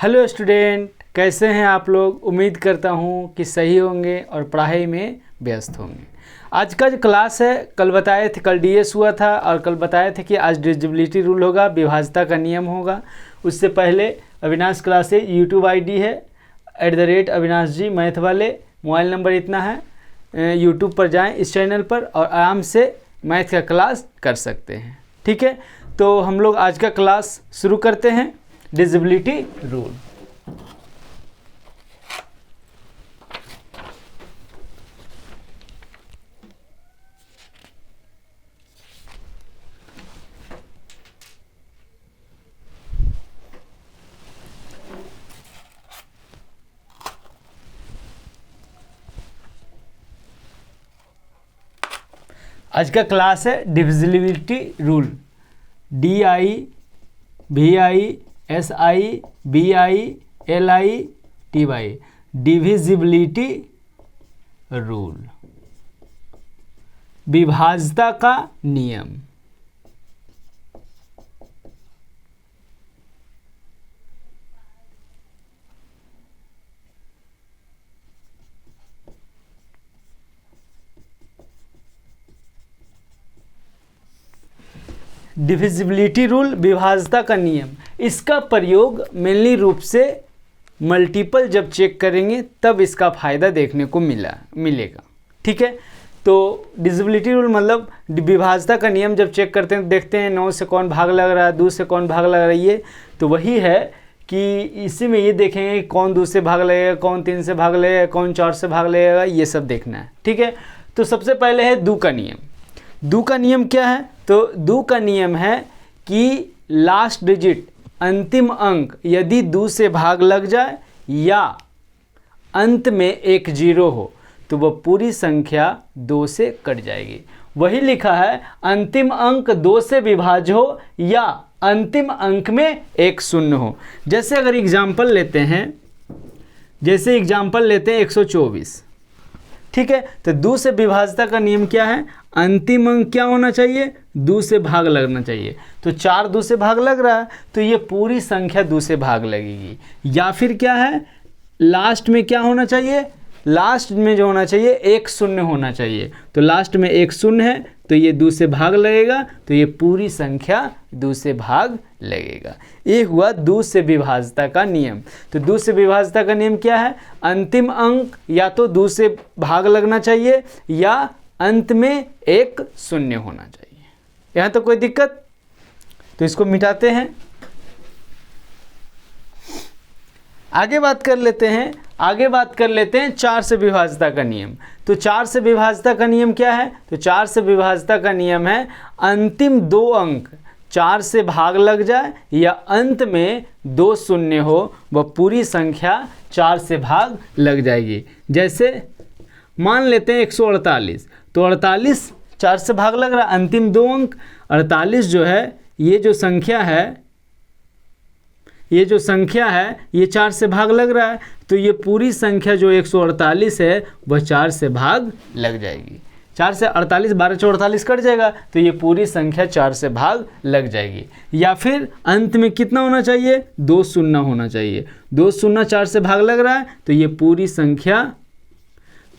Hello student, कैसे हैं आप लोग। उम्मीद करता हूँ कि सही होंगे और पढ़ाई में व्यस्त होंगे। आज का जो क्लास है, कल बताए थे, कल डीएस हुआ था और कल बताए थे कि आज डिविजिबिलिटी रूल होगा, विभाज्यता का नियम होगा। उससे पहले अविनाश क्लासेज यूट्यूब आईडी है @अविनाश जी मैथ वाले, मोबाइल नंबर इतना है। यूट्यूब पर जाएं इस चैनल पर और आराम से मैथ का क्लास कर सकते हैं। ठीक है, तो हम लोग आज का क्लास शुरू करते हैं। Divisibility rule. आज का क्लास है divisibility rule. DIVISIBILITY divisibility rule, विभाज्यता का नियम। डिविजिबिलिटी रूल, विभाज्यता का नियम, इसका प्रयोग मेनली रूप से मल्टीपल जब चेक करेंगे तब इसका फ़ायदा देखने को मिलेगा। ठीक है, तो डिविजिबिलिटी रूल मतलब विभाज्यता का नियम जब चेक करते हैं, देखते हैं 9 से कौन भाग लग रहा है, 2 से कौन भाग लग रहा है, ये तो वही है कि इसी में ये देखेंगे कि कौन 2 से भाग लगेगा, कौन 3 से भाग लगेगा, कौन 4 से भाग लगेगा, ये सब देखना है। ठीक है, तो सबसे पहले है दो का नियम। दो का नियम क्या है? तो दो का नियम है कि लास्ट डिजिट, अंतिम अंक यदि 2 से भाग लग जाए या अंत में एक 0 हो तो वह पूरी संख्या 2 से कट जाएगी। वही लिखा है, अंतिम अंक 2 से विभाज्य हो या अंतिम अंक में एक 0 हो। जैसे अगर एग्जाम्पल लेते हैं, 124। ठीक है, तो 2 से विभाज्यता का नियम क्या है? अंतिम अंक क्या होना चाहिए? 2 से भाग लगना चाहिए। तो 4 2 से भाग लग रहा है तो ये पूरी संख्या 2 से भाग लगेगी। या फिर क्या है, लास्ट में क्या होना चाहिए? लास्ट में जो होना चाहिए एक 0 होना चाहिए। तो लास्ट में एक 0 है तो ये 2 से भाग लगेगा, तो ये पूरी संख्या 2 से भाग लगेगा। ये हुआ 2 से विभाज्यता का नियम। तो 2 से विभाज्यता का नियम क्या है? अंतिम अंक या तो 2 से भाग लगना चाहिए या अंत में एक 0 होना चाहिए। यहाँ तो कोई दिक्कत? तो इसको मिटाते हैं, आगे बात कर लेते हैं 4 से विभाज्यता का नियम। तो 4 से विभाज्यता का नियम क्या है? तो 4 से विभाज्यता का नियम है, अंतिम 2 अंक 4 से भाग लग जाए या अंत में 2 0 हो, वह पूरी संख्या 4 से भाग लग जाएगी। जैसे मान लेते हैं 148, तो 48 4 से भाग लग रहा है, अंतिम 2 अंक 48 जो है, ये जो संख्या है ये 4 से भाग लग रहा है, तो ये पूरी संख्या जो 148 है वह 4 से भाग लग जाएगी। 4 से 48, 12 से 48 कट जाएगा, तो ये पूरी संख्या 4 से भाग लग जाएगी। या फिर अंत में कितना होना चाहिए? 2 0 होना चाहिए। 2 0 4 से भाग लग रहा है तो ये पूरी संख्या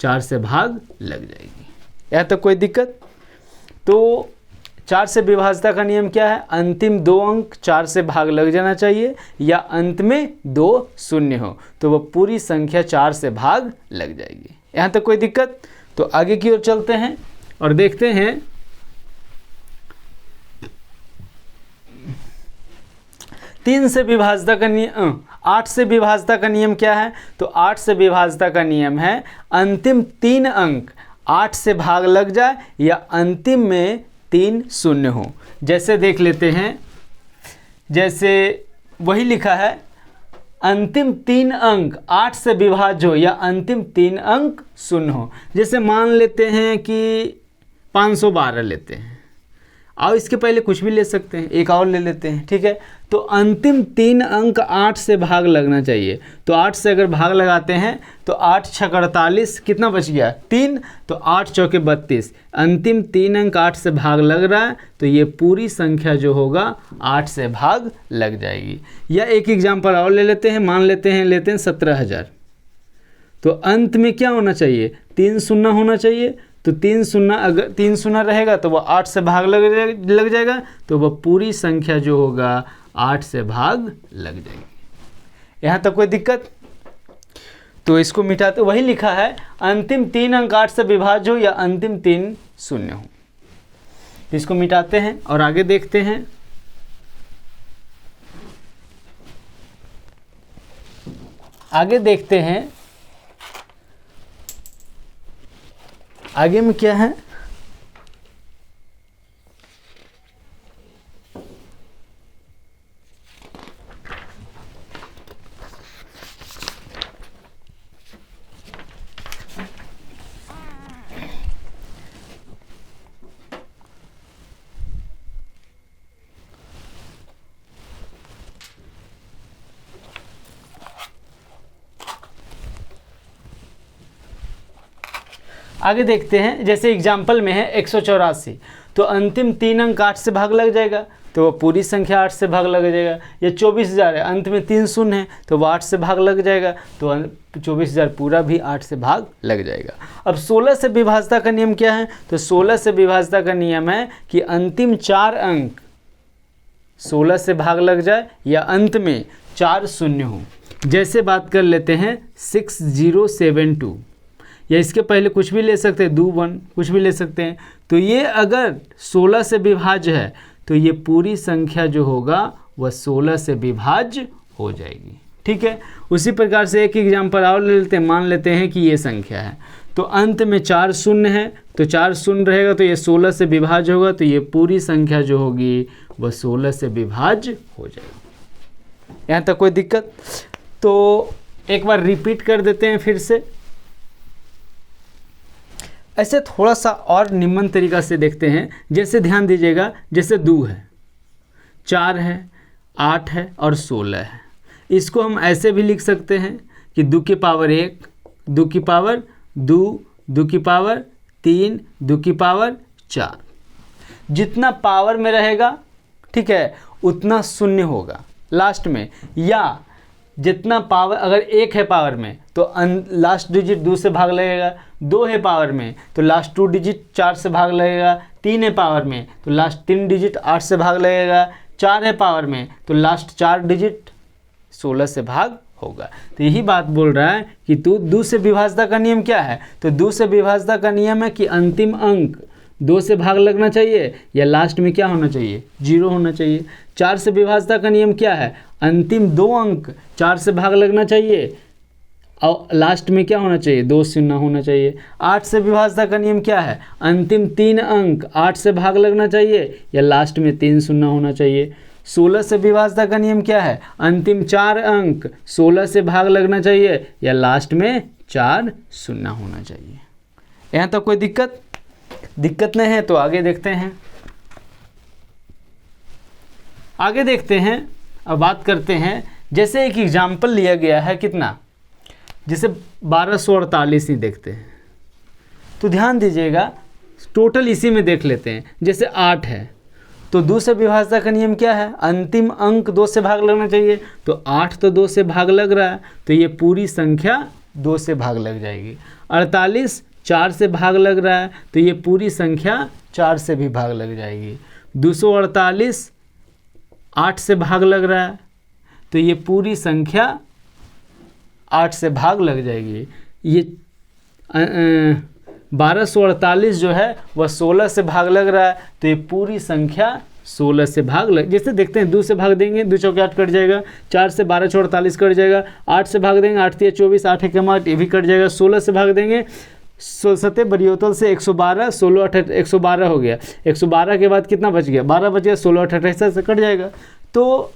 4 से भाग लग जाएगी। यहाँ तक कोई दिक्कत? तो 4 से विभाज्यता का नियम क्या है? अंतिम 2 अंक 4 से भाग लग जाना चाहिए या अंत में 2 0 हो, तो वह पूरी संख्या 4 से भाग लग जाएगी। यहाँ तक कोई दिक्कत? तो आगे की ओर चलते हैं और देखते हैं 3 से विभाज्यता का नियम। 8 से विभाज्यता का नियम क्या है? तो 8 से विभाज्यता का नियम है, अंतिम 3 अंक 8 से भाग लग जाए या अंतिम में 3 0 हो। जैसे देख लेते हैं, जैसे वही लिखा है, अंतिम 3 अंक 8 से विभाज्य हो या अंतिम 3 अंक 0 हो। जैसे मान लेते हैं कि 512 लेते हैं, और इसके पहले कुछ भी ले सकते हैं, एक और ले लेते हैं, ठीक है। तो अंतिम 3 अंक 8 से भाग लगना चाहिए। तो 8 से अगर भाग लगाते हैं तो 8 छक 48, कितना बच गया 3, तो 8 चौके 32, अंतिम 3 अंक 8 से भाग लग रहा है, तो ये पूरी संख्या जो होगा 8 से भाग लग जाएगी। या एक एग्जाम्पल और ले लेते हैं, मान लेते हैं 17,000। तो अंत में क्या होना चाहिए, 3 शून्य होना चाहिए। तो 3 शून्य, अगर 3 शून्य रहेगा तो वह 8 से भाग लग जाएगा, तो वह पूरी संख्या जो होगा 8 से भाग लग जाएगी। यहाँ तक कोई दिक्कत? तो इसको मिटाते, वही लिखा है अंतिम 3 अंक 8 से विभाज्य हो या अंतिम 3 शून्य हो। इसको मिटाते हैं और आगे देखते हैं। आगे देखते हैं आगे में क्या है। आगे देखते हैं, जैसे एग्जाम्पल में है 184, तो अंतिम 3 अंक 8 से भाग लग जाएगा, तो वह पूरी संख्या 8 से भाग लग जाएगा। या 24,000 है, अंत में 3 शून्य है, तो वह 8 से भाग लग जाएगा, तो 24,000 पूरा भी 8 से भाग लग जाएगा। अब 16 से विभाज्यता का नियम क्या है? तो 16 से विभाज्यता का नियम है कि अंतिम 4 अंक 16 से भाग लग जाए या अंत में 4 शून्य हो। जैसे बात कर लेते हैं 6072, या इसके पहले कुछ भी ले सकते हैं, 21 कुछ भी ले सकते हैं। तो ये अगर 16 से विभाज्य है तो ये पूरी संख्या जो होगा वह 16 से विभाज्य हो जाएगी, ठीक है। उसी प्रकार से एक एग्जाम्पल और ले लेते हैं, मान लेते हैं कि ये संख्या है, तो अंत में 4 शून्य है, तो 4 शून्य रहेगा तो ये 16 से विभाज्य होगा, तो ये पूरी संख्या जो होगी वह 16 से विभाज्य हो जाएगी। यहाँ तक कोई दिक्कत? तो एक बार रिपीट कर देते हैं फिर से। ऐसे थोड़ा सा और निम्न तरीका से देखते हैं। जैसे ध्यान दीजिएगा, जैसे 2 है, 4 है, 8 है और 16 है। इसको हम ऐसे भी लिख सकते हैं कि 2 की पावर 1, 2 की पावर 2, 2 की पावर 3, 2 की पावर 4। जितना पावर में रहेगा, ठीक है, उतना शून्य होगा लास्ट में। या जितना पावर, अगर 1 है पावर में तो लास्ट डिजिट 2 से भाग लगेगा, 2 है पावर में तो लास्ट 2 डिजिट 4 से भाग लगेगा, 3 है पावर में तो लास्ट 3 डिजिट 8 से भाग लगेगा, 4 है पावर में तो लास्ट 4 डिजिट 16 से भाग होगा। तो यही बात बोल रहा है कि 2 से विभाज्यता का नियम क्या है? तो 2 से विभाज्यता का नियम है कि अंतिम अंक 2 से भाग लगना चाहिए या लास्ट में क्या होना चाहिए, 0 होना चाहिए। 4 से विभाज्यता का नियम क्या है? अंतिम 2 अंक 4 से भाग लगना चाहिए और लास्ट में क्या होना चाहिए, 2 शून्य होना चाहिए। 8 से विभाज्यता का नियम क्या है? अंतिम 3 अंक 8 से भाग लगना चाहिए या लास्ट में 3 शून्य होना चाहिए। 16 से विभाज्यता का नियम क्या है? अंतिम 4 अंक 16 से भाग लगना चाहिए या लास्ट में 4 शून्य होना चाहिए। यहाँ तक कोई दिक्कत नहीं है? तो आगे देखते हैं। आगे देखते हैं, अब बात करते हैं। जैसे एक एग्जाम्पल लिया गया है, कितना, जैसे 1248 ही देखते हैं। तो ध्यान दीजिएगा, टोटल इसी में देख लेते हैं। जैसे 8 है तो 2 से विभाज्यता का नियम क्या है? अंतिम अंक 2 से भाग लगना चाहिए, तो 8 तो 2 से भाग लग रहा है, तो ये पूरी संख्या 2 से भाग लग जाएगी। 48 4 से भाग लग रहा है, तो ये पूरी संख्या 4 से भी भाग लग जाएगी। 248 8 से भाग लग रहा है, तो ये पूरी संख्या 8 से भाग लग जाएगी। ये 1248 जो है वह 16 से भाग लग रहा है, तो ये पूरी संख्या 16 से भाग लग, जैसे देखते हैं 2 से भाग देंगे 2 चौके 8 कट जाएगा, 4 से 12 चौके 48 कट जाएगा, 8 से भाग देंगे 8 3 24, 8 1 8 ये भी कट जाएगा, 16 से भाग देंगे 17 बरियोतल से 112, 16 8 112 हो गया। 112 के बाद कितना बच गया? 12 बच गया, 16 8 28 से कट जाएगा। तो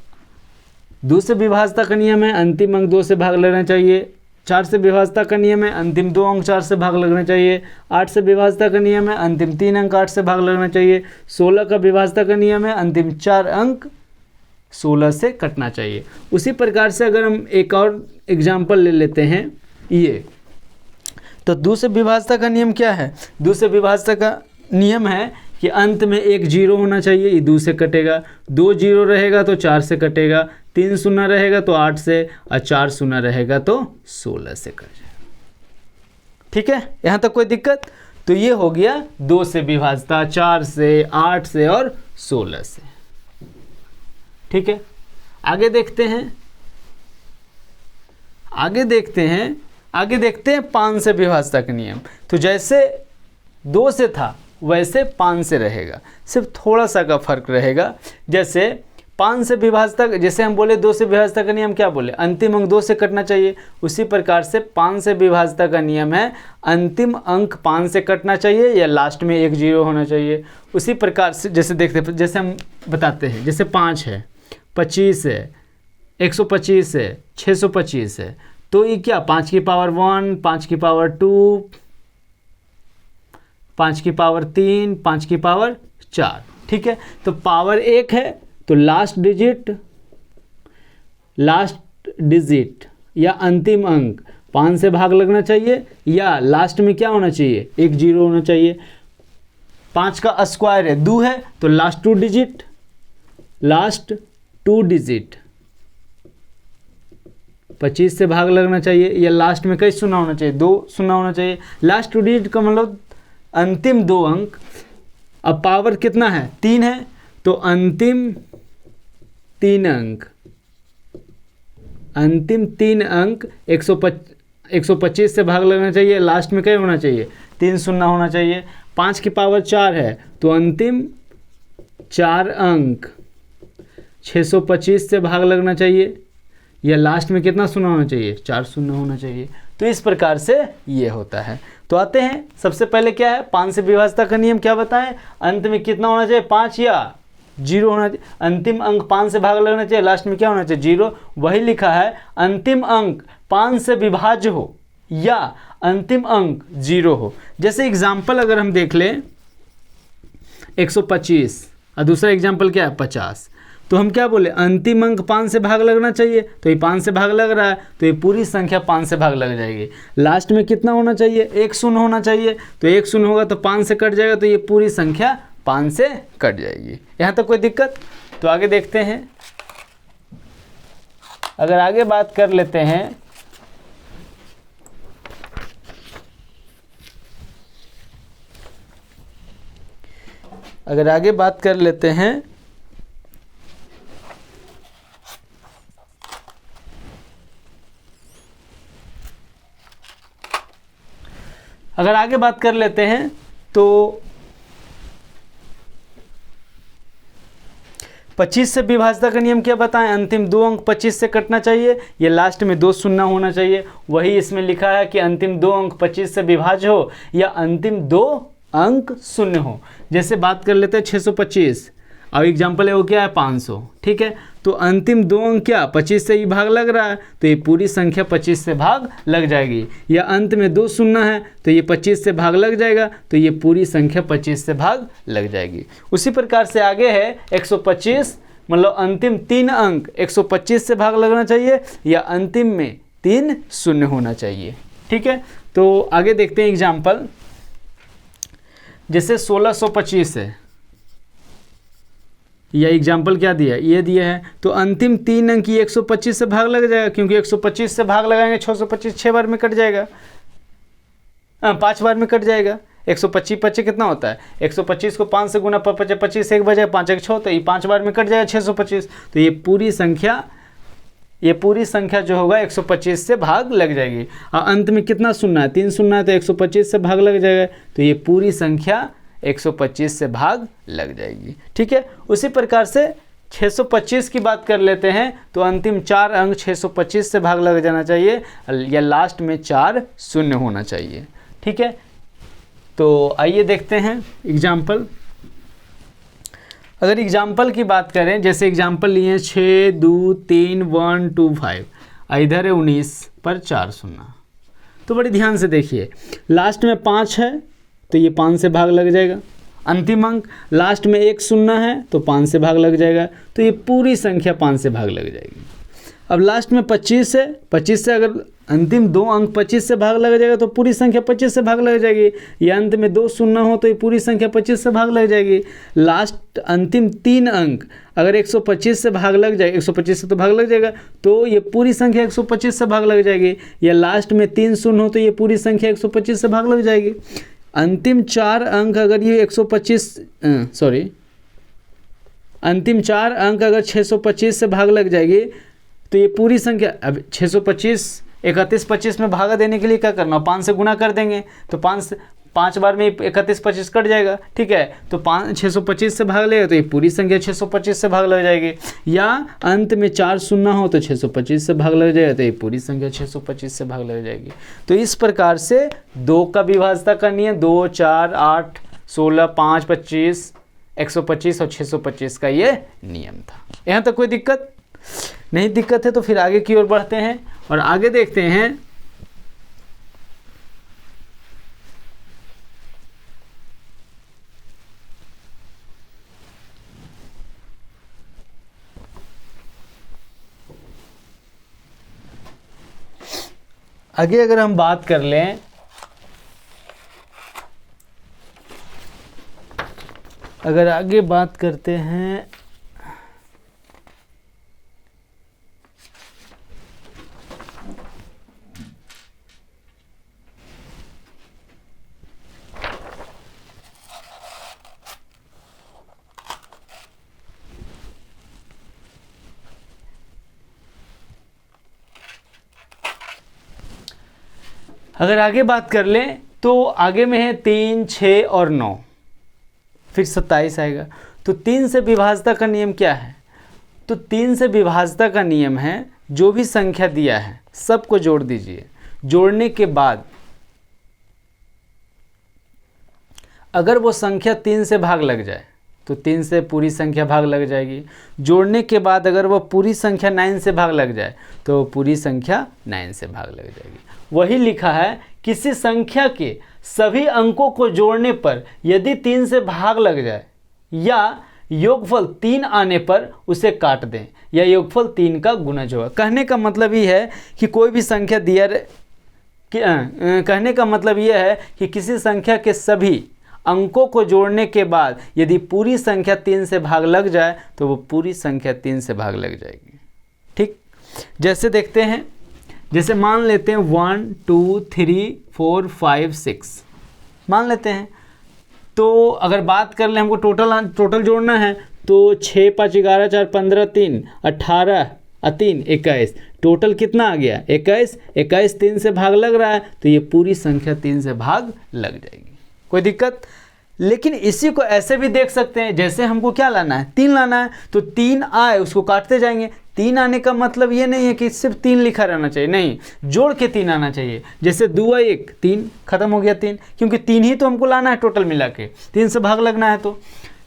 2 से विभाज्यता का नियम है, अंतिम अंक 2 से भाग लेना चाहिए, 4 से विभाज्यता का नियम है, अंतिम 2 अंक 4 से भाग लगना चाहिए। 8 से विभाज्यता का नियम है, अंतिम 3 अंक 8 से भाग लगना चाहिए। 16 का विभाज्यता का नियम है, अंतिम 4 अंक 16 से कटना चाहिए। उसी प्रकार से अगर हम एक और एग्जाम्पल ले लेते हैं ये, तो 2 से विभाज्यता का नियम क्या है? 2 से विभाज्यता का नियम है कि अंत में एक 0 होना चाहिए, ये 2 से कटेगा। 2 0 रहेगा तो 4 से कटेगा, 3 0 रहेगा तो 8 से, और 4 0 रहेगा तो 16 से कट जाएगा। ठीक है, यहाँ तक कोई दिक्कत? तो ये हो गया 2 से विभाज्यता, 4 से, 8 से और 16 से। ठीक है, आगे देखते हैं, आगे देखते हैं 5 से विभाज्यता का नियम। तो जैसे 2 से था वैसे 5 से रहेगा, सिर्फ थोड़ा सा का फर्क रहेगा। जैसे 5 से विभाज्यता, जैसे हम बोले 2 से विभाज्यता का नियम क्या बोले? अंतिम अंक 2 से कटना चाहिए। उसी प्रकार से 5 से विभाज्यता का नियम है अंतिम अंक 5 से कटना चाहिए या लास्ट में एक 0 होना चाहिए। उसी प्रकार से जैसे देखते, जैसे हम बताते हैं, जैसे 5 है, 25 है, 125 है, 625 है, तो ये क्या 5 की पावर 1, 5 की पावर 2, 5 की पावर 3, 5 की पावर 4। ठीक है, तो पावर 1 है तो लास्ट डिजिट या अंतिम अंक 5 से भाग लगना चाहिए, या लास्ट में क्या होना चाहिए? एक 0 होना चाहिए। 5 का स्क्वायर है 2 है तो लास्ट टू डिजिट 25 से भाग लगना चाहिए, या लास्ट में कई 0 होना चाहिए? 2 0 होना चाहिए। लास्ट टू डिजिट का मतलब अंतिम 2 अंक। अब पावर कितना है? 3 है, तो अंतिम 3 अंक 125 से भाग लगना चाहिए, लास्ट में क्या होना चाहिए? 3 0 होना चाहिए। 5 की पावर 4 है तो अंतिम 4 अंक 625 से भाग लगना चाहिए, या लास्ट में कितना 0 होना चाहिए? 4 0 होना चाहिए। तो इस प्रकार से ये होता है। तो आते हैं, सबसे पहले क्या है? 5 से विभाज्यता का नियम क्या बताएं? अंत में कितना होना चाहिए? 5 या 0 होना चाहिए। अंतिम अंक 5 से भाग लगना चाहिए, लास्ट में क्या होना चाहिए? 0। वही लिखा है, अंतिम अंक 5 से विभाज्य हो या अंतिम अंक 0 हो। जैसे एग्जाम्पल अगर हम देख लें 125 और दूसरा एग्जाम्पल क्या है? 50, तो हम क्या बोले? अंतिम अंक 5 से भाग लगना चाहिए, तो ये 5 से भाग लग रहा है तो ये पूरी संख्या 5 से भाग लग जाएगी। लास्ट में कितना होना चाहिए? एक 0 होना चाहिए, तो एक 0 होगा तो 5 से कट जाएगा, तो ये पूरी संख्या 5 से कट जाएगी। यहाँ तक कोई दिक्कत? तो आगे देखते हैं, अगर आगे बात कर लेते हैं तो 25 से विभाज्यता का नियम क्या बताएं? अंतिम 2 अंक 25 से कटना चाहिए, या लास्ट में 2 0 होना चाहिए। वही इसमें लिखा है कि अंतिम 2 अंक 25 से विभाज्य हो या अंतिम 2 अंक 0 हो। जैसे बात कर लेते हैं 625, अब एग्जाम्पल है वो क्या है? 500। ठीक है, तो अंतिम 2 अंक क्या 25 से ही भाग लग रहा है, तो ये पूरी संख्या 25 से भाग लग जाएगी। या अंत में 2 0 है तो ये 25 से भाग लग जाएगा, तो ये पूरी संख्या 25 से भाग लग जाएगी। उसी प्रकार से आगे है 125, मतलब अंतिम 3 अंक 125 से भाग लगना चाहिए, या अंतिम में 3 0 होना चाहिए। ठीक है, तो आगे देखते हैं एग्जाम्पल। जैसे 1625 है, यह एग्जाम्पल क्या दिया है? ये दिया है, तो अंतिम 3 अंक 125 से भाग लग जाएगा, क्योंकि 125 से भाग लगाएंगे 625 6 बार में कट जाएगा, 5 बार में कट जाएगा। 125 25 कितना होता है? 125 को 5 से गुना 25 1 बजाय 5 1 6, तो ये 5 बार में कट जाएगा 625। तो ये पूरी संख्या जो होगा 125 से भाग लग जाएगी। और अंत में कितना 0 है? 3 0 है, तो 125 से भाग लग जाएगा, तो ये पूरी संख्या 125 से भाग लग जाएगी। ठीक है, उसी प्रकार से 625 की बात कर लेते हैं, तो अंतिम 4 अंक 625 से भाग लग जाना चाहिए, या लास्ट में 4 0 होना चाहिए। ठीक है, तो आइए देखते हैं एग्जाम्पल। अगर एग्जाम्पल की बात करें, जैसे एग्जाम्पल लिए 6 2 3 1 2 5, इधर है 19 पर 4 0। तो बड़ी ध्यान से देखिए, लास्ट में 5 है तो ये 5 से भाग लग जाएगा। अंतिम अंक लास्ट में 1 शून्य है तो 5 से भाग लग जाएगा, तो ये पूरी संख्या 5 से भाग लग जाएगी। अब लास्ट में 25 है, 25 से अगर अंतिम 2 अंक 25 से भाग लग जाएगा तो पूरी संख्या 25 से भाग लग जाएगी। या अंत में 2 शून्य हो तो ये पूरी संख्या 25 से भाग लग जाएगी। लास्ट अंतिम 3 अंक अगर 125 से भाग लग जाए, 125 से तो भाग लग जाएगा, तो ये पूरी संख्या 125 से भाग लग जाएगी। या लास्ट में 3 शून्य हो तो ये पूरी संख्या 125 से भाग लग जाएगी। अंतिम 4 अंक अगर ये 625 से भाग लग जाएगी तो ये पूरी संख्या, अब 625 31 25 में भागा देने के लिए क्या करना, 5 से गुना कर देंगे तो 5 बार में 31 25 कट जाएगा, ठीक है। तो 625 से भाग लेगा तो ये पूरी संख्या 625 से भाग लग जाएगी। या अंत में 4 शून्य हो तो 625 से भाग लग जाएगा तो ये पूरी संख्या 625 से भाग लग जाएगी। तो इस प्रकार से 2 का विभाज्यता का नियम 2 4 8 16 5 25 125 और 625 का ये नियम था। यहाँ तक कोई दिक्कत नहीं? दिक्कत है तो फिर आगे की ओर बढ़ते हैं और आगे देखते हैं। आगे अगर हम बात कर लें, अगर आगे बात करते हैं लें तो आगे में है 3 6 और 9, फिर 27 आएगा। तो 3 से विभाज्यता का नियम क्या है? तो 3 से विभाज्यता का नियम है जो भी संख्या दिया है सबको जोड़ दीजिए। जोड़ने के बाद अगर वो संख्या 3 से भाग लग जाए तो 3 से पूरी संख्या भाग लग जाएगी। जोड़ने के बाद अगर वो पूरी संख्या 9 से भाग लग जाए तो पूरी संख्या 9 से भाग लग जाएगी। वही लिखा है, किसी संख्या के सभी अंकों को जोड़ने पर यदि 3 से भाग लग जाए या योगफल 3 आने पर उसे काट दें या योगफल 3 का गुणज होगा। कहने का मतलब ये है कि कोई भी संख्या कहने का मतलब ये है कि किसी संख्या के सभी अंकों को जोड़ने के बाद यदि पूरी संख्या 3 से भाग लग जाए तो वो पूरी संख्या 3 से भाग लग जाएगी। ठीक, जैसे देखते हैं, जैसे मान लेते हैं 1 2 3 4 5 6 मान लेते हैं। तो अगर बात कर लें, हमको टोटल जोड़ना है तो 6 5 11 4 15 3 18 3 21, टोटल कितना आ गया 21। 21 3 से भाग लग रहा है तो ये पूरी संख्या 3 से भाग लग जाएगी। कोई दिक्कत? लेकिन इसी को ऐसे भी देख सकते हैं, जैसे हमको क्या लाना है, 3 लाना है तो 3 आए उसको काटते जाएंगे। 3 आने का मतलब ये नहीं है कि सिर्फ 3 लिखा रहना चाहिए, नहीं, जोड़ के 3 आना चाहिए। जैसे 2 1 3 खत्म हो गया 3, क्योंकि 3 ही तो हमको लाना है टोटल मिला के, 3 से भाग लगना है तो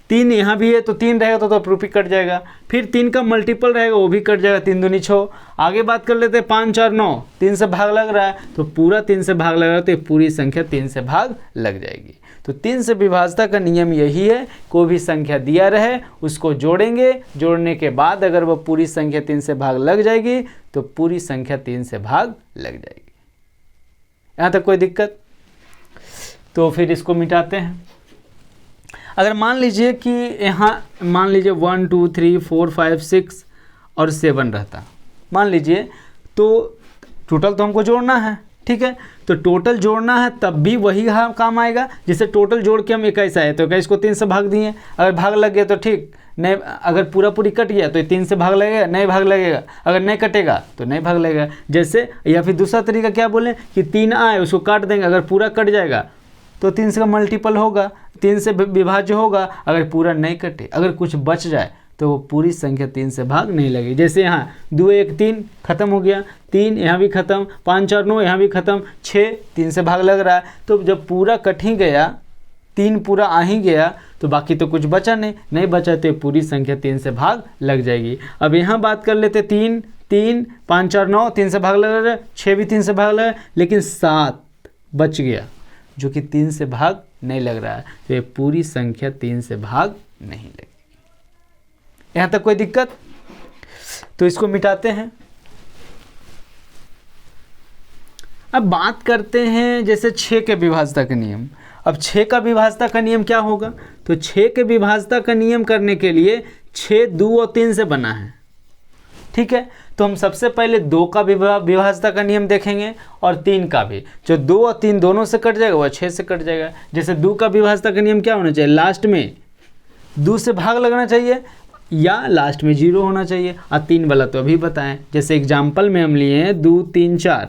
3 यहाँ भी है तो 3 रहेगा तो अप्रूपी कट जाएगा। फिर 3 का मल्टीपल रहेगा वो भी कट जाएगा, 3 दूनी 6। आगे बात कर लेते हैं 5 4 9, 3 से भाग लग रहा है तो पूरा 3 से भाग लग रहा है तो ये पूरी संख्या 3 से भाग लग जाएगी। तो 3 से विभाज्यता का नियम यही है, कोई भी संख्या दिया रहे उसको जोड़ेंगे, जोड़ने के बाद अगर वो पूरी संख्या 3 से भाग लग जाएगी तो पूरी संख्या 3 से भाग लग जाएगी। यहाँ तक कोई दिक्कत? तो फिर इसको मिटाते हैं। अगर मान लीजिए कि यहाँ मान लीजिए 1 2 3 4 5 6 और 7 रहता, मान लीजिए, तो टोटल तो हमको जोड़ना है, ठीक है। तो टोटल जोड़ना है तब भी वही काम आएगा। जैसे टोटल जोड़ के हम 21 आए तो 21 को 3 से भाग दिए, अगर भाग लग गया तो ठीक, नहीं अगर पूरी कट गया तो 3 से भाग लगेगा, नहीं भाग लगेगा, अगर नहीं कटेगा तो नहीं भाग लगेगा। जैसे या फिर दूसरा तरीका क्या बोलें कि 3 आए उसको काट देंगे, अगर पूरा कट जाएगा तो 3 से का मल्टीपल होगा, 3 से विभाज्य होगा। अगर पूरा नहीं कटे, अगर कुछ बच जाए तो वो पूरी संख्या 3 से भाग नहीं लगेगी। जैसे यहाँ 2 1 3 खत्म हो गया, 3 यहाँ भी खत्म, 5 4 9 यहाँ भी खत्म, 6 3 से भाग लग रहा है। तो जब पूरा कट ही गया, 3 पूरा आ ही गया तो बाकी तो कुछ बचा नहीं बचा तो पूरी संख्या 3 से भाग लग जाएगी। अब यहाँ बात कर लेते 3 3, 5 4 9, 3 से भाग लग रहा है, 6 भी 3 से भाग लग रहा है, लेकिन 7 बच गया जो कि 3 से भाग नहीं लग रहा है, तो ये पूरी संख्या 3 से भाग नहीं लगेगी। यहाँ तक कोई दिक्कत? तो इसको मिटाते हैं। अब बात करते हैं जैसे 6 के विभाज्यता का नियम। अब 6 का विभाज्यता का नियम क्या होगा? तो 6 के विभाज्यता का नियम करने के लिए 6 2 और 3 से बना है, ठीक है। तो हम सबसे पहले 2 का विभाज्यता का नियम देखेंगे और 3 का भी। जो 2 और 3 दोनों से कट जाएगा वह 6 से कट जाएगा। जैसे 2 का विभाज्यता का नियम क्या होना चाहिए? लास्ट में 2 से भाग लगना चाहिए या लास्ट में 0 होना चाहिए। और 3 वाला तो अभी बताएं, जैसे एग्जाम्पल में हम लिए हैं 2 3 4,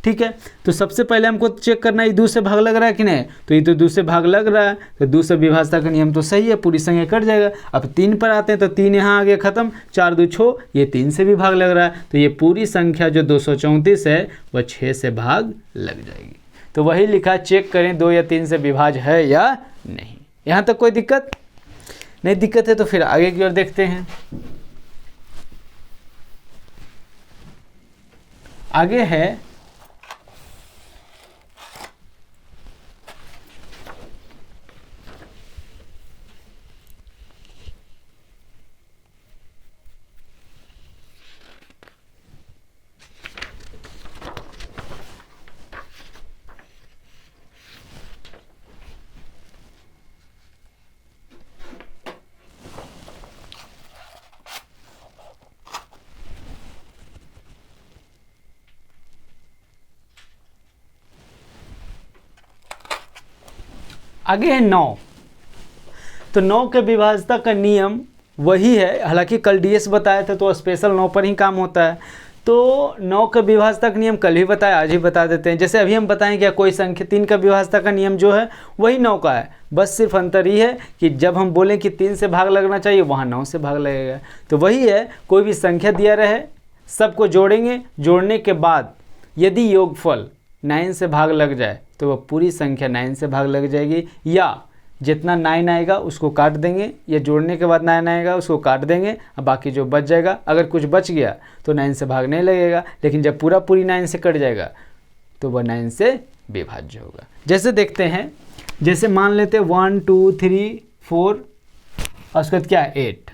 ठीक है। तो सबसे पहले हमको चेक करना है 2 से भाग लग रहा है कि नहीं, तो ये तो 2 से भाग लग रहा है, तो 2 से विभाज्यता का नियम तो सही है, पूरी संख्या कट जाएगा। अब 3 पर आते हैं तो 3 यहाँ आ गया खत्म, 4 2 6, ये 3 से भी भाग लग रहा है, तो ये पूरी संख्या जो 234 है वह 6 से भाग लग जाएगी। तो वही लिखा, चेक करें 2 या 3 से विभाज्य है या नहीं। यहाँ तक कोई दिक्कत नहीं? दिक्कत है तो फिर आगे की ओर देखते हैं। आगे है आगे है 9। तो 9 के विभाज्यता का नियम वही है, हालांकि कल डीएस बताया था तो स्पेशल 9 पर ही काम होता है। तो 9 का विभाज्यता का नियम कल ही बताया, आज ही बता देते हैं। जैसे अभी हम बताएं क्या, कोई संख्या 3 का विभाज्यता का नियम जो है वही 9 का है, बस सिर्फ अंतर ही है कि जब हम बोलें कि 3 से भाग लगना चाहिए वहाँ 9 से भाग लगेगा। तो वही है, कोई भी संख्या दिया रहे सबको जोड़ेंगे, जोड़ने के बाद यदि योगफल 9 से भाग लग जाए तो वह पूरी संख्या 9 से भाग लग जाएगी, या जितना 9 आएगा उसको काट देंगे, या जोड़ने के बाद 9 आएगा उसको काट देंगे, और बाकी जो बच जाएगा, अगर कुछ बच गया तो 9 से भाग नहीं लगेगा, लेकिन जब पूरी 9 से कट जाएगा तो वह 9 से विभाज्य होगा। जैसे देखते हैं, जैसे मान लेते हैं 1 2 3 4 और उसके बाद क्या है 8,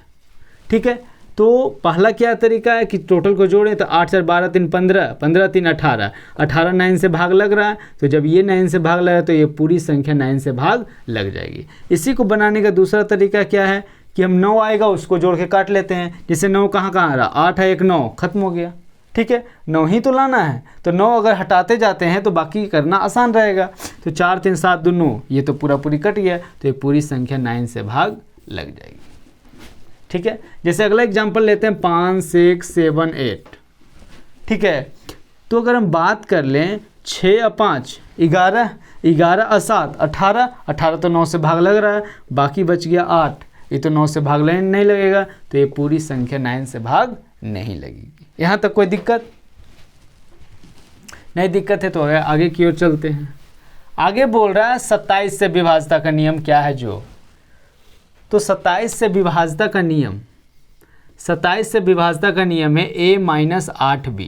ठीक है। तो पहला क्या तरीका है कि टोटल को जोड़ें, तो 8 4 12 3 15, 15 3 18, 18 9 से भाग लग रहा है, तो जब ये 9 से भाग लगा तो ये पूरी संख्या 9 से भाग लग जाएगी। इसी को बनाने का दूसरा तरीका क्या है कि हम 9 आएगा उसको जोड़ के काट लेते हैं। जैसे 9 कहाँ आ रहा, 8 है 1 9, खत्म हो गया, ठीक है। 9 ही तो लाना है, तो 9 अगर हटाते जाते हैं तो बाकी करना आसान रहेगा। तो 4 3 7 2 9, ये तो पूरी कट गया, तो ये पूरी संख्या 9 से भाग लग जाएगी, ठीक है। जैसे अगला एग्जांपल लेते हैं 5 6 7 8, ठीक है। तो अगर हम बात कर लें 6 और 5 11, 11 और 7 18, 18 तो 9 से भाग लग रहा है, बाकी बच गया 8, ये तो 9 से भाग नहीं लगेगा, तो ये पूरी संख्या 9 से भाग नहीं लगेगी। यहाँ तक कोई दिक्कत नहीं? दिक्कत है तो आगे की ओर चलते हैं। आगे बोल रहा है 27 से विभाज्यता का नियम क्या है जो, तो 27 से विभाज्यता का नियम, 27 से विभाज्यता का नियम है a-8b।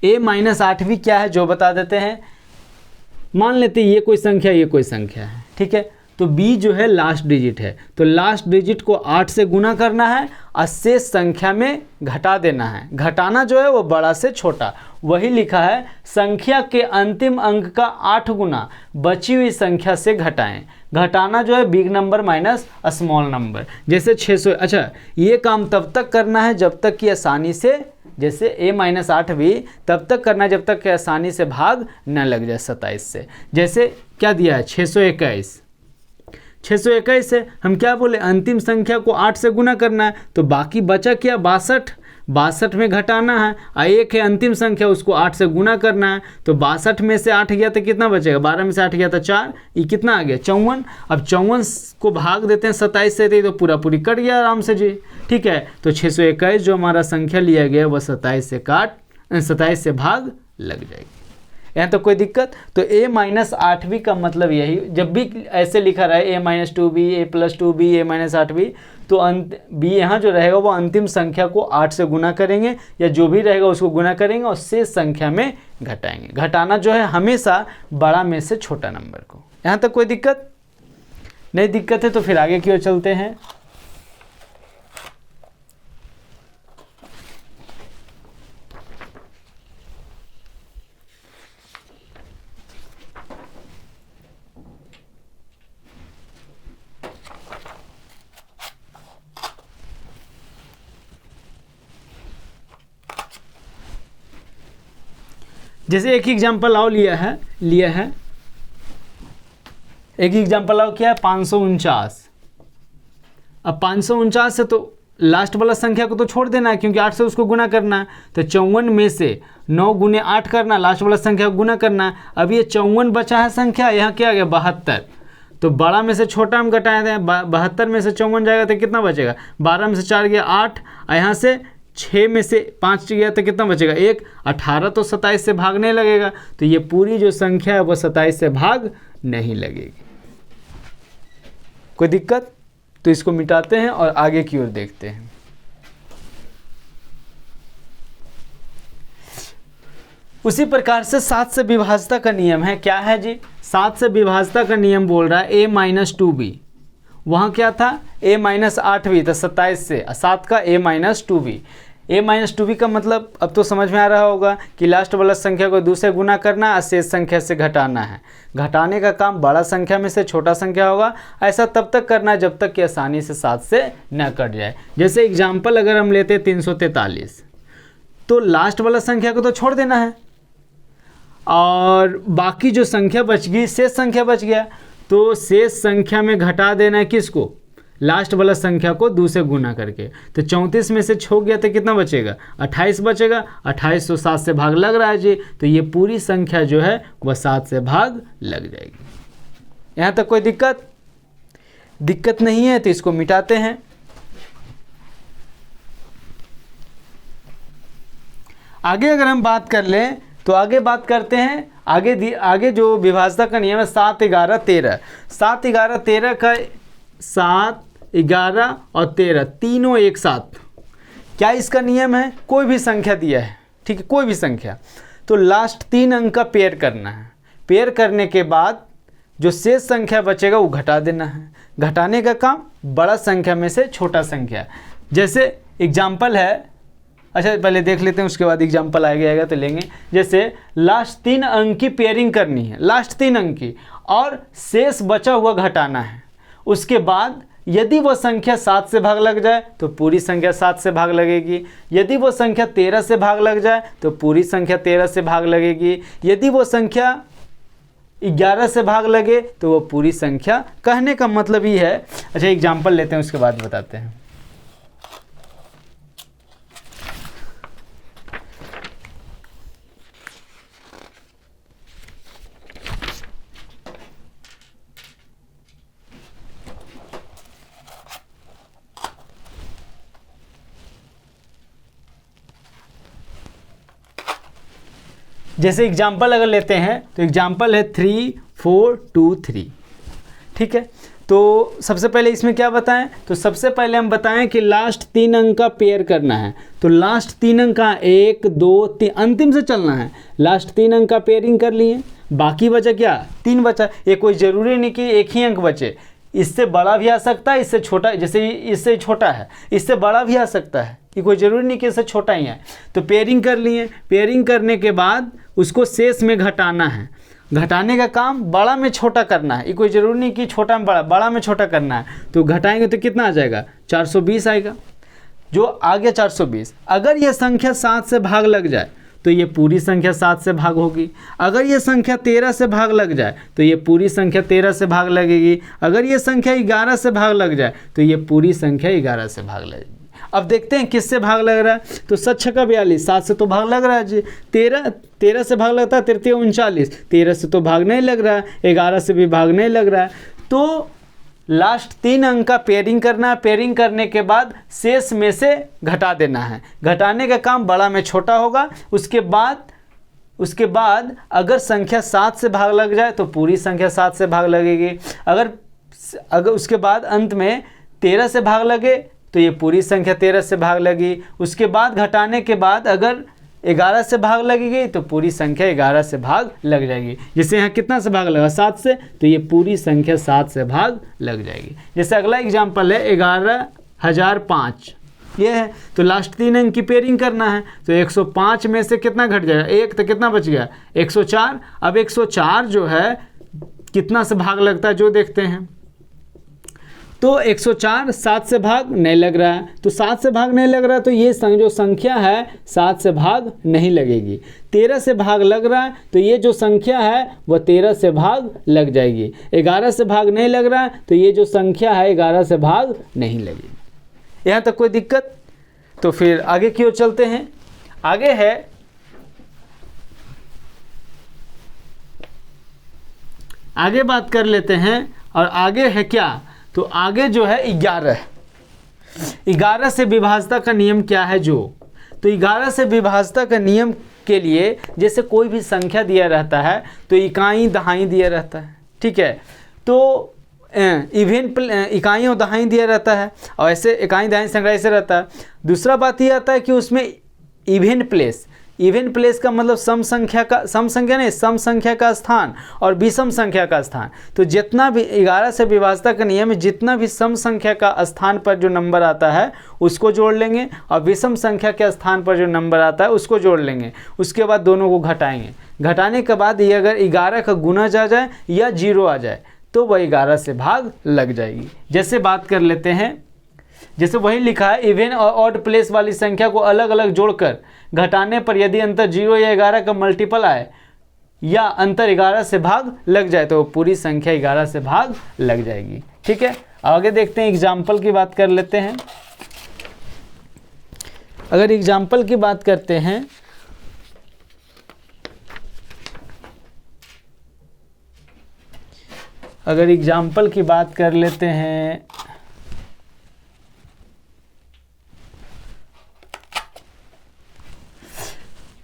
a-8b क्या है जो बता देते हैं। मान लेते हैं ये कोई संख्या, ये कोई संख्या है, ठीक है। तो b जो है लास्ट डिजिट है, तो लास्ट डिजिट को 8 से गुना करना है और शेष संख्या में घटा देना है। घटाना जो है वो बड़ा से छोटा, वही लिखा है संख्या के अंतिम अंक का 8 गुना बची हुई संख्या से घटाएं। घटाना जो है big number minus small number. जैसे 600, अच्छा ये काम तब तक करना है जब तक कि आसानी से, जैसे a-8 भी तब तक करना है जब तक कि आसानी से भाग न लग जाए 27 से। जैसे क्या दिया है 621, 621 से हम क्या बोले, अंतिम संख्या को 8 से गुना करना है, तो बाकी बचा क्या 62, 62 में घटाना है, और एक है अंतिम संख्या उसको 8 से गुना करना है, तो 62 में से 8 गया तो कितना बचेगा, 12 में से 8 गया तो 4, ये कितना आ गया 54। अब 54 को भाग देते हैं 27 से, तो पूरी कट गया आराम से जी, ठीक है। तो 621 जो हमारा संख्या लिया गया वह 27 से भाग लग जाएगी। यहाँ तो कोई दिक्कत। तो a माइनस 8b का मतलब यही, जब भी ऐसे लिखा रहे a minus 2b, a plus 2b, a minus 8b, तो b यहाँ जो रहेगा वो अंतिम संख्या को 8 से गुना करेंगे या जो भी रहेगा उसको गुना करेंगे और शेष संख्या में घटाएंगे। घटाना जो है हमेशा बड़ा में से छोटा नंबर को। यहाँ तक कोई दिक्कत नहीं? दिक्कत है तो फिर आगे की ओर चलते हैं। जैसे एक एग्जाम्पल और लिया है एक एग्जाम्पल और क्या है, 549। अब 549 से तो लास्ट वाला संख्या को तो छोड़ देना है क्योंकि 8 से उसको गुना करना है। तो 54 में से 9 गुने 8 करना, लास्ट वाला संख्या को गुना करना है। अब ये 54 बचा है संख्या, यहाँ क्या आ गया 72। तो बड़ा में से छोटा हम घटाए थे, 72 में से 54 जाएगा तो कितना बचेगा, 12 में से 4 गया 8, यहाँ से 6 में से 5 गया तो कितना बचेगा 1। 18 तो 27 से भाग नहीं लगेगा, तो ये पूरी जो संख्या है वो 27 से भाग नहीं लगेगी। कोई दिक्कत? तो इसको मिटाते हैं और आगे की ओर देखते हैं। उसी प्रकार से 7 से विभाज्यता का नियम है। क्या है जी? 7 से विभाज्यता का नियम बोल रहा है a माइनस 2b। वहाँ क्या था a माइनस 8b, तो 27 से 7 का a minus 2b। a minus 2b का मतलब अब तो समझ में आ रहा होगा कि लास्ट वाला संख्या को 2 से गुना करना और शेष संख्या से घटाना है। घटाने का काम बड़ा संख्या में से छोटा संख्या होगा। ऐसा तब तक करना है जब तक कि आसानी से 7 से न कट जाए। जैसे एग्जाम्पल अगर हम लेते हैं 343, तो लास्ट वाला संख्या को तो छोड़ देना है और बाकी जो संख्या बच गई, शेष संख्या बच गया, तो शेष संख्या में घटा देना है किसको, लास्ट वाला संख्या को 2 से गुना करके। तो 34 में से छो गया तो कितना बचेगा 28 बचेगा। 28 तो 7 से भाग लग रहा है जी, तो ये पूरी संख्या जो है वह 7 से भाग लग जाएगी। यहाँ तक कोई दिक्कत नहीं है, तो इसको मिटाते हैं। आगे अगर हम बात कर लें तो आगे बात करते हैं, आगे जो विभाज्यता का नियम है 7, 11, 13। 7, 11, 13 का 7, 11 और 13 तीनों एक साथ, क्या इसका नियम है? कोई भी संख्या दिया है, ठीक है, कोई भी संख्या, तो लास्ट 3 अंक का पेयर करना है। पेयर करने के बाद जो शेष संख्या बचेगा वो घटा देना है। घटाने का काम बड़ा संख्या में से छोटा संख्या। जैसे एग्जाम्पल है, अच्छा पहले देख लेते हैं उसके बाद एग्जाम्पल आएगा तो लेंगे। जैसे लास्ट 3 अंक की पेयरिंग करनी है, लास्ट 3 अंक की, और शेष बचा हुआ घटाना है। उसके बाद यदि वो संख्या 7 से भाग लग जाए तो पूरी संख्या 7 से भाग लगेगी। यदि वो संख्या 13 से भाग लग जाए तो पूरी संख्या 13 से भाग लगेगी। यदि वो संख्या 11 से भाग लगे तो वो पूरी संख्या। कहने का मतलब ही है, अच्छा एग्जाम्पल लेते हैं उसके बाद बताते हैं। जैसे एग्जाम्पल अगर लेते हैं तो एग्जाम्पल है 3, 4, 2, 3, ठीक है। तो सबसे पहले इसमें क्या बताएं, तो सबसे पहले हम बताएं कि लास्ट 3 अंक का पेयर करना है। तो लास्ट 3 अंक का 1, 2, 3 अंतिम से चलना है। लास्ट 3 अंक का पेयरिंग कर लिए, बाकी बचा क्या 3 बचा। ये कोई ज़रूरी नहीं कि एक ही अंक बचे, इससे बड़ा भी आ सकता है, इससे छोटा, जैसे इससे छोटा है इससे बड़ा भी आ सकता है, ये कोई ज़रूरी नहीं कि इससे छोटा ही है। तो पेयरिंग कर लिए, पेयरिंग करने के बाद उसको शेष में घटाना है। घटाने का काम बड़ा में छोटा करना है, ये कोई ज़रूरी नहीं कि छोटा में बड़ा, बड़ा में छोटा करना है। तो घटाएंगे तो कितना आ जाएगा 420 आएगा, जो आ गया 420। अगर ये संख्या 7 से भाग लग जाए तो ये पूरी संख्या 7 से भाग होगी। अगर ये संख्या 13 से भाग लग जाए तो ये पूरी संख्या 13 से भाग लगेगी। अगर ये संख्या 11 से भाग लग जाए तो ये पूरी संख्या 11 से भाग लगेगी। अब देखते हैं किससे भाग लग रहा है। तो 7 छक्का 42, 7 से तो भाग लग रहा है जी। 13 से भाग लगता है, 13 39, 13 से तो भाग नहीं लग रहा है, 11 से भी भाग नहीं लग रहा है। तो लास्ट 3 अंक का पेयरिंग करना है। पेयरिंग करने के बाद शेष में से घटा देना है। घटाने का काम बड़ा में छोटा होगा। उसके बाद उसके बाद अगर संख्या 7 से भाग लग जाए तो पूरी संख्या 7 से भाग लगेगी। अगर उसके बाद अंत में 13 से भाग लगे तो ये पूरी संख्या 13 से भाग लगी। उसके बाद घटाने के बाद अगर 11 से भाग लगेगी तो पूरी संख्या 11 से भाग लग जाएगी। जैसे यहाँ कितना से भाग लगा 7 से, तो ये पूरी संख्या 7 से भाग लग जाएगी। जैसे अगला एग्जाम्पल है 11,005, ये है तो लास्ट 3 अंक की पेयरिंग करना है। तो 105 में से कितना घट जाएगा, 1, तो कितना बच गया 104। अब 104 जो है कितना से भाग लगता है जो देखते हैं। तो 104 7 से भाग नहीं लग रहा है, तो 7 से भाग नहीं लग रहा है तो ये जो संख्या है 7 से भाग नहीं लगेगी। 13 से भाग लग रहा है तो ये जो संख्या है वह 13 से भाग लग जाएगी। 11 से भाग नहीं लग रहा है तो ये जो संख्या है 11 से भाग नहीं लगेगी। यहाँ तक कोई दिक्कत? तो फिर आगे की ओर चलते हैं। आगे है आगे बात कर लेते हैं। और आगे है क्या, तो आगे जो है 11 से विभाज्यता का नियम क्या है जो, तो 11 से विभाज्यता का नियम के लिए जैसे कोई भी संख्या दिया रहता है तो इकाई दहाई दिया रहता है, ठीक है। तो इवेन इकाई और दहाई दिया रहता है और ऐसे इकाई दहाई संग्रह ऐसे रहता है। दूसरा बात ये आता है कि उसमें इवेन प्लेस का मतलब सम संख्या का स्थान और विषम संख्या का स्थान। तो जितना भी 11 से विभाज्यता का नियम में जितना भी सम संख्या का स्थान पर जो नंबर आता है उसको जोड़ लेंगे और विषम संख्या के स्थान पर जो नंबर आता है उसको जोड़ लेंगे। उसके बाद दोनों को घटाएंगे। घटाने के बाद ये अगर 11 का गुना जा जाए या 0 आ जाए तो वह 11 से भाग लग जाएगी। जैसे बात कर लेते हैं, जैसे वही लिखा है इवेन और ऑड प्लेस वाली संख्या को अलग अलग जोड़कर घटाने पर यदि अंतर 0 या 11 का मल्टीपल आए या अंतर 11 से भाग लग जाए तो पूरी संख्या 11 से भाग लग जाएगी, ठीक है। आगे देखते हैं, एग्जाम्पल की बात कर लेते हैं। अगर एग्जाम्पल की बात करते हैं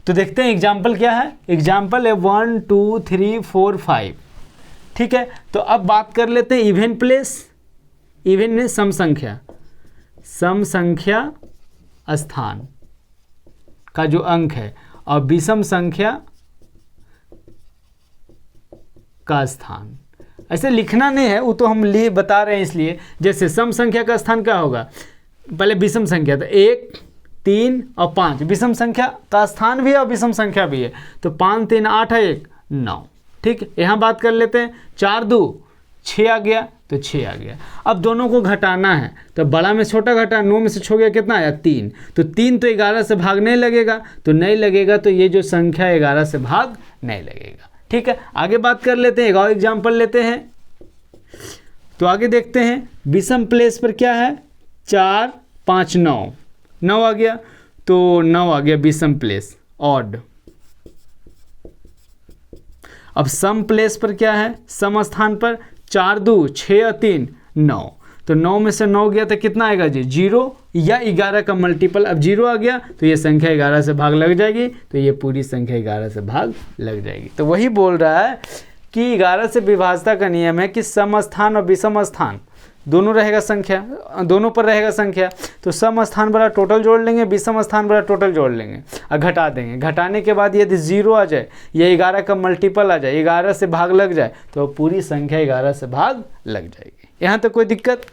तो देखते हैं एग्जाम्पल क्या है। एग्जाम्पल है 1 2 3 4 5, ठीक है। तो अब बात कर लेते हैं इवेन प्लेस। इवेन में सम संख्या स्थान का जो अंक है और विषम संख्या का स्थान। ऐसे लिखना नहीं है, वो तो हम बता रहे हैं इसलिए। जैसे सम संख्या का स्थान क्या होगा, पहले विषम संख्या तो 1 3 और 5, विषम संख्या का स्थान भी है और विषम संख्या भी है। तो 5 3 8 है 1 9, ठीक है। यहाँ बात कर लेते हैं 4 2 6 आ गया तो 6 आ गया। अब दोनों को घटाना है तो बड़ा में छोटा घटा, 9 में से छो गया कितना आया 3, तो 3 तो 11 से भाग नहीं लगेगा, तो नहीं लगेगा तो ये जो संख्या 11 से भाग नहीं लगेगा, ठीक है। आगे बात कर लेते हैं, एक और एग्जाम्पल लेते हैं। तो आगे देखते हैं विषम प्लेस पर क्या है 4 5 9 आ गया, तो 9 आ गया विषम प्लेस ऑड। अब सम प्लेस पर क्या है, सम स्थान पर 4 2 6 और 3 9, तो 9 में से 9 गया तो कितना आएगा जी 0 या 11 का मल्टीपल। अब 0 आ गया तो ये संख्या 11 से भाग लग जाएगी, तो ये पूरी संख्या 11 से भाग लग जाएगी। तो वही बोल रहा है कि 11 से विभाज्यता का नियम है कि सम स्थान और विषम स्थान दोनों रहेगा संख्या, दोनों पर रहेगा संख्या। तो सम स्थान बड़ा टोटल जोड़ लेंगे, विषम स्थान बड़ा टोटल जोड़ लेंगे और घटा देंगे। घटाने के बाद यदि 0 आ जाए या 11 का मल्टीपल आ जाए, 11 से भाग लग जाए, तो पूरी संख्या 11 से भाग लग जाएगी। यहाँ तक कोई दिक्कत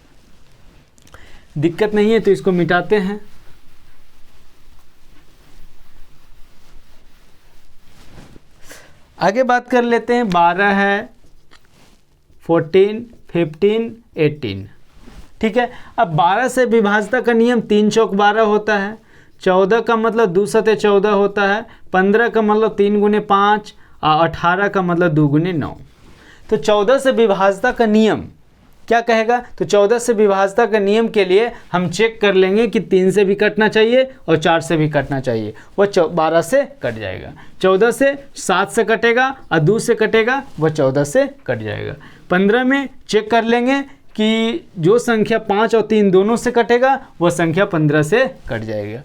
नहीं है, तो इसको मिटाते हैं। आगे बात कर लेते हैं 12 है 14 15 18, ठीक है। अब 12 से विभाज्यता का नियम 3 चौक 12 होता है। 14 का मतलब 2 सते 14 होता है। 15 का मतलब 3 गुने 5 और 18 का मतलब 2 गुने 9। तो 14 से विभाज्यता का नियम क्या कहेगा, तो 14 से विभाज्यता का नियम के लिए हम चेक कर लेंगे कि 3 से भी कटना चाहिए और 4 से भी कटना चाहिए, वह 12 से कट जाएगा। 14 से 7 से कटेगा और 2 से कटेगा, वह 14 से कट जाएगा। 15 में चेक कर लेंगे कि जो संख्या 5 और 3 दोनों से कटेगा वह संख्या 15 से कट जाएगा।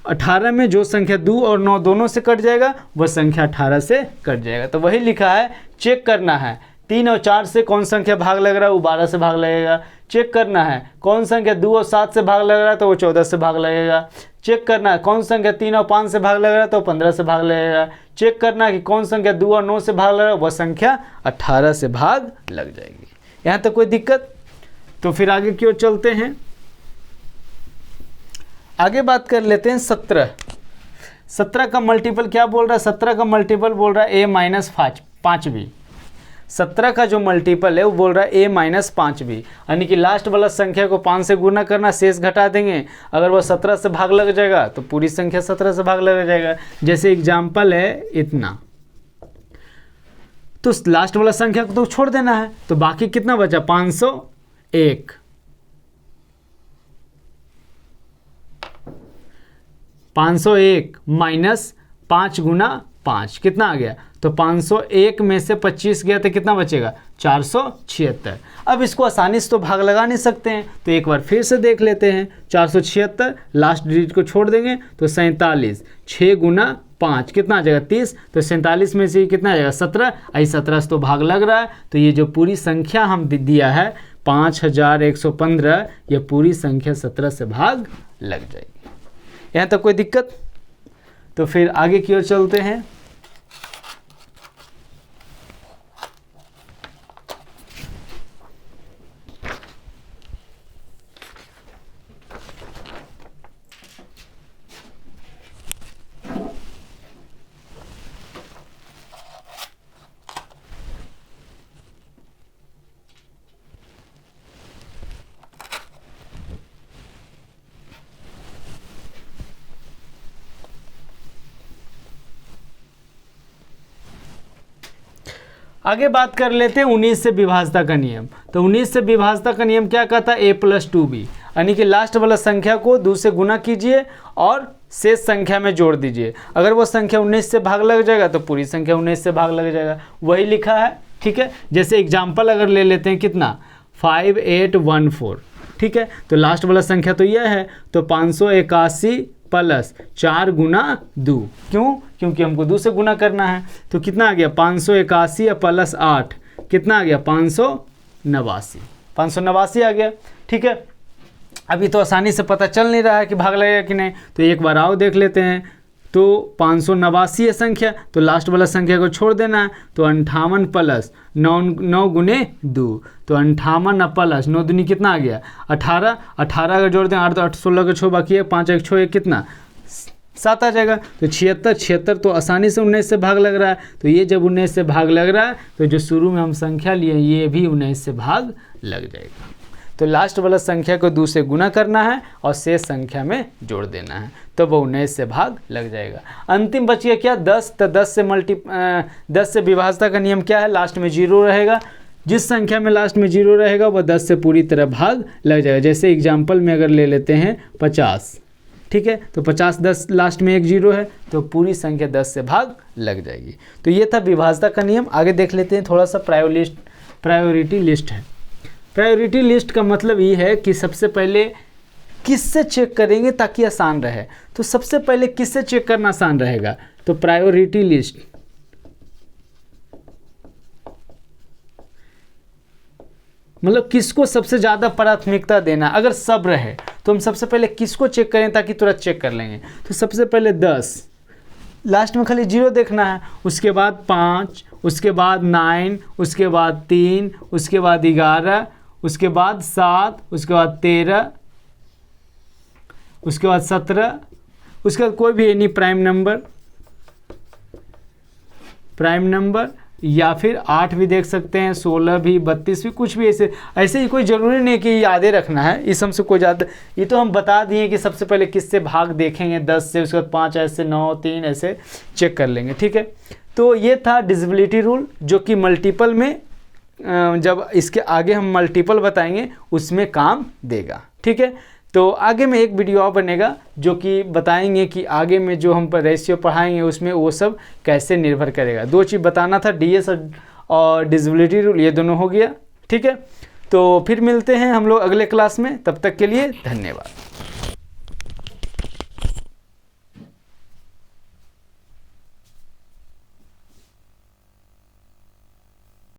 18 में जो संख्या 2 और 9 दोनों से कट जाएगा वह संख्या 18 से कट जाएगा। तो वही लिखा है, चेक करना है 3 और 4 से कौन संख्या भाग लग रहा है वो 12 से भाग लगेगा। चेक करना है कौन संख्या 2 और 7 से भाग लग रहा है तो वो 14 से भाग लगेगा। चेक करना है कौन संख्या 3 और 5 से भाग लग रहा है तो 15 से भाग लगेगा। चेक करना है कि कौन संख्या 2 और 9 से भाग लग रहा है वह संख्या 18 से भाग लग जाएगी। यहाँ तक कोई दिक्कत? तो फिर आगे की ओर चलते हैं। आगे बात कर लेते हैं 17 का मल्टीपल क्या बोल रहा है? 17 का मल्टीपल बोल रहा है a-5b। 17 का जो मल्टीपल है वो बोल रहा है a-5b, यानी कि लास्ट वाला संख्या को 5 से गुना करना, शेष घटा देंगे। अगर वो 17 से भाग लग जाएगा तो पूरी संख्या 17 से भाग लग जाएगा। जैसे एग्जाम्पल है इतना, तो लास्ट वाला संख्या को तो छोड़ देना है, तो बाकी कितना बचा? 501। 501 माइनस 5 गुना 5 कितना आ गया? तो 501 में से 25 गया तो कितना बचेगा? 476। अब इसको आसानी से तो भाग लगा नहीं सकते हैं, तो एक बार फिर से देख लेते हैं। 476 लास्ट डिजिट को छोड़ देंगे तो 47, 6 गुना 5 कितना आ जाएगा? 30। तो 47 में से कितना आ जाएगा? 17। आई 17 से तो भाग लग रहा है, तो ये जो पूरी संख्या हम दिया है 5115, ये पूरी संख्या 17 से भाग लग जाएगी। यहाँ तक कोई दिक्कत? तो फिर आगे की ओर चलते हैं। आगे बात कर लेते हैं 19 से विभाज्यता का नियम। तो 19 से विभाज्यता का नियम क्या कहता है? a+2b, यानी कि लास्ट वाला संख्या को 2 से गुना कीजिए और शेष संख्या में जोड़ दीजिए। अगर वो संख्या 19 से भाग लग जाएगा तो पूरी संख्या 19 से भाग लग जाएगा। वही लिखा है, ठीक है। जैसे एग्जाम्पल अगर ले लेते हैं कितना? 5814, ठीक है। तो लास्ट वाला संख्या तो यह है, तो 581 प्लस 4 गुना 2, क्यों? क्योंकि हमको 2 से गुना करना है। तो कितना आ गया? 581 प्लस 8 कितना आ गया? 589 आ गया, ठीक है। अभी तो आसानी से पता चल नहीं रहा है कि भाग लगेगा कि नहीं, तो एक बार आओ देख लेते हैं। तो 589 है संख्या, तो लास्ट वाला संख्या को छोड़ देना है। तो 58 प्लस 9 गुने 2, तो 58 प्लस 9 दूनी कितना आ गया? 18। 18 का जोड़ दें 8 तो 8, 16 का 6 बाकी है, 5 1 6 1 कितना? 7 आ जाएगा। तो 76 तो आसानी से 19 से भाग लग रहा है। तो ये जब 19 से भाग लग रहा है तो जो शुरू में हम संख्या लिए ये भी 19 से भाग लग जाएगा। तो लास्ट वाला संख्या को 2 से गुना करना है और शेष संख्या में जोड़ देना है, तो वो 19 से भाग लग जाएगा। अंतिम बच गया क्या? 10। तो 10 से विभाज्यता का नियम क्या है? लास्ट में 0 रहेगा। जिस संख्या में लास्ट में 0 रहेगा वह 10 से पूरी तरह भाग लग जाएगा। जैसे एग्जाम्पल में अगर ले लेते हैं 50, ठीक है। तो 50 10 लास्ट में एक 0 है, तो पूरी संख्या 10 से भाग लग जाएगी। तो ये था विभाज्यता का नियम। आगे देख लेते हैं थोड़ा सा प्रायोरिटी लिस्ट है। प्रायोरिटी लिस्ट का मतलब ये है कि सबसे पहले किससे चेक करेंगे ताकि आसान रहे। तो सबसे पहले किससे चेक करना आसान रहेगा? तो प्रायोरिटी लिस्ट, मतलब किसको सबसे ज़्यादा प्राथमिकता देना। अगर सब रहे तो हम सबसे पहले किसको चेक करें ताकि तुरंत चेक कर लेंगे। तो सबसे पहले 10, लास्ट में खाली 0 देखना है। उसके बाद 5, उसके बाद 9, उसके बाद 3, उसके बाद 11, उसके बाद 7, उसके बाद 13, उसके बाद 17, उसके बाद कोई भी एनी प्राइम नंबर या फिर 8 भी देख सकते हैं, 16 भी, 32 भी, कुछ भी ऐसे ही कोई ज़रूरी नहीं कि यादें रखना है। इस हमसे कोई ज़्यादा, ये तो हम बता दिए कि सबसे पहले किससे भाग देखेंगे 10 से, उसके बाद 5 ऐसे, 9, 3 ऐसे चेक कर लेंगे, ठीक है। तो ये था डिविजिबिलिटी रूल, जो कि मल्टीपल में जब इसके आगे हम मल्टीपल बताएंगे उसमें काम देगा, ठीक है। तो आगे में एक वीडियो और बनेगा जो कि बताएंगे कि आगे में जो हम रेशियो पढ़ाएंगे उसमें वो सब कैसे निर्भर करेगा। 2 चीज़ बताना था, डीएस और डिविजिबिलिटी रूल, ये दोनों हो गया, ठीक है। तो फिर मिलते हैं हम लोग अगले क्लास में, तब तक के लिए धन्यवाद।